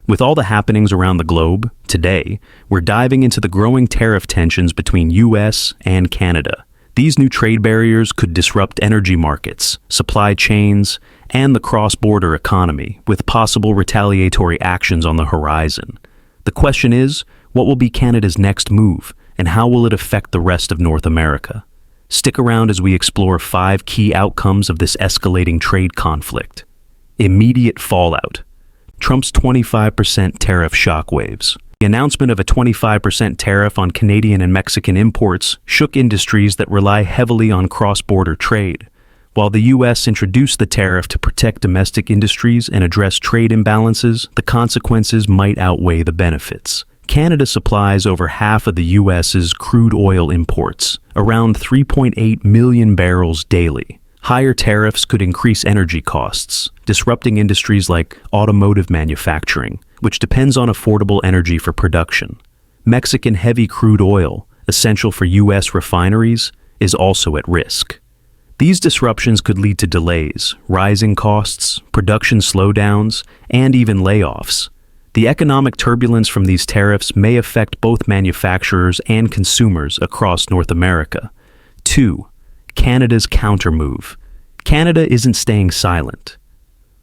With all the happenings around the globe, today, we're diving into the growing tariff tensions between US and Canada. These new trade barriers could disrupt energy markets, supply chains, and the cross-border economy, with possible retaliatory actions on the horizon. The question is, what will be Canada's next move, and how will it affect the rest of North America? Stick around as we explore 5 key outcomes of this escalating trade conflict. Immediate fallout. Trump's 25% tariff shockwaves. The announcement of a 25% tariff on Canadian and Mexican imports shook industries that rely heavily on cross-border trade. While the U.S. introduced the tariff to protect domestic industries and address trade imbalances, the consequences might outweigh the benefits. Canada supplies over half of the U.S.'s crude oil imports, around 3.8 million barrels daily. Higher tariffs could increase energy costs, disrupting industries like automotive manufacturing, which depends on affordable energy for production. Mexican heavy crude oil, essential for U.S. refineries, is also at risk. These disruptions could lead to delays, rising costs, production slowdowns, and even layoffs. The economic turbulence from these tariffs may affect both manufacturers and consumers across North America. 2. Canada's countermove. Canada isn't staying silent.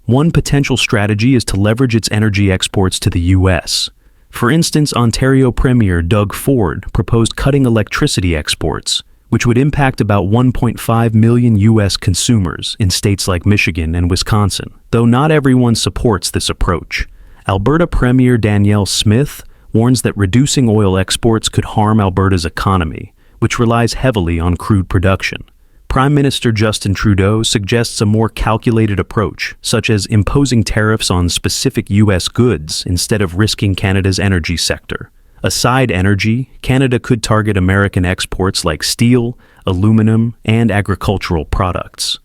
One potential strategy is to leverage its energy exports to the U.S. For instance, Ontario Premier Doug Ford proposed cutting electricity exports, which would impact about 1.5 million U.S. consumers in states like Michigan and Wisconsin. Though not everyone supports this approach, Alberta Premier Danielle Smith warns that reducing oil exports could harm Alberta's economy, which relies heavily on crude production. Prime Minister Justin Trudeau suggests a more calculated approach, such as imposing tariffs on specific U.S. goods instead of risking Canada's energy sector. Aside energy, Canada could target American exports like steel, aluminum, and agricultural products.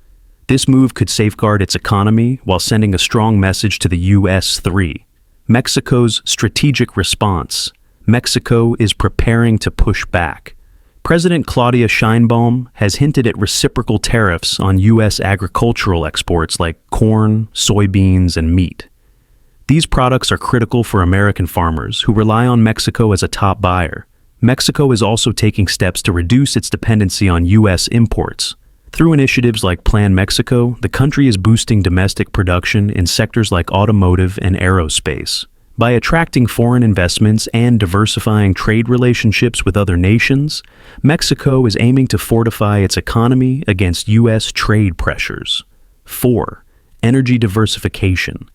This move could safeguard its economy while sending a strong message to the U.S. 3. Mexico's strategic response. Mexico is preparing to push back. President Claudia Sheinbaum has hinted at reciprocal tariffs on U.S. agricultural exports like corn, soybeans, and meat. These products are critical for American farmers who rely on Mexico as a top buyer. Mexico is also taking steps to reduce its dependency on U.S. imports. Through initiatives like Plan Mexico, the country is boosting domestic production in sectors like automotive and aerospace. By attracting foreign investments and diversifying trade relationships with other nations, Mexico is aiming to fortify its economy against U.S. trade pressures. 4. Energy diversification.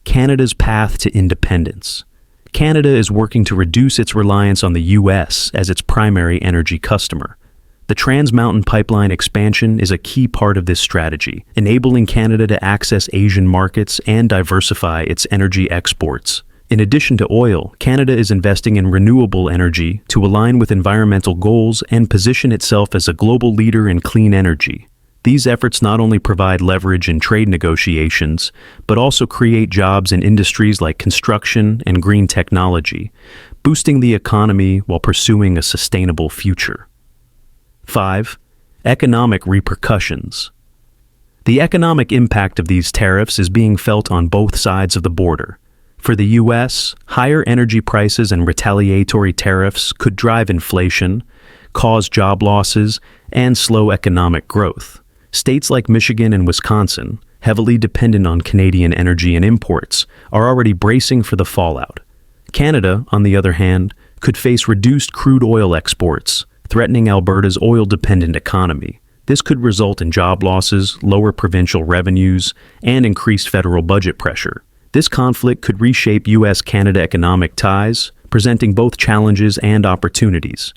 Canada's path to independence. Canada is working to reduce its reliance on the U.S. as its primary energy customer. The Trans Mountain Pipeline expansion is a key part of this strategy, enabling Canada to access Asian markets and diversify its energy exports. In addition to oil, Canada is investing in renewable energy to align with environmental goals and position itself as a global leader in clean energy. These efforts not only provide leverage in trade negotiations, but also create jobs in industries like construction and green technology, boosting the economy while pursuing a sustainable future. 5. Economic repercussions. The economic impact of these tariffs is being felt on both sides of the border. For the U.S., higher energy prices and retaliatory tariffs could drive inflation, cause job losses, and slow economic growth. States like Michigan and Wisconsin, heavily dependent on Canadian energy and imports, are already bracing for the fallout. Canada, on the other hand, could face reduced crude oil exports, threatening Alberta's oil-dependent economy. This could result in job losses, lower provincial revenues, and increased federal budget pressure. This conflict could reshape U.S.-Canada economic ties, presenting both challenges and opportunities.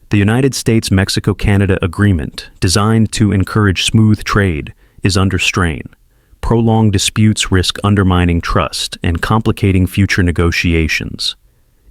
The United States-Mexico-Canada Agreement, designed to encourage smooth trade, is under strain. Prolonged disputes risk undermining trust and complicating future negotiations.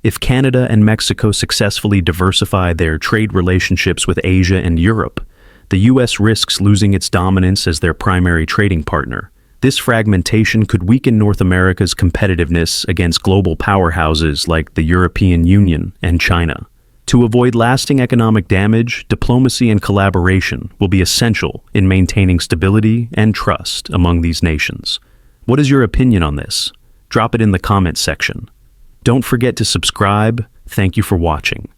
If Canada and Mexico successfully diversify their trade relationships with Asia and Europe, the U.S. risks losing its dominance as their primary trading partner. This fragmentation could weaken North America's competitiveness against global powerhouses like the European Union and China. To avoid lasting economic damage, diplomacy and collaboration will be essential in maintaining stability and trust among these nations. What is your opinion on this? Drop it in the comments section. Don't forget to subscribe. Thank you for watching.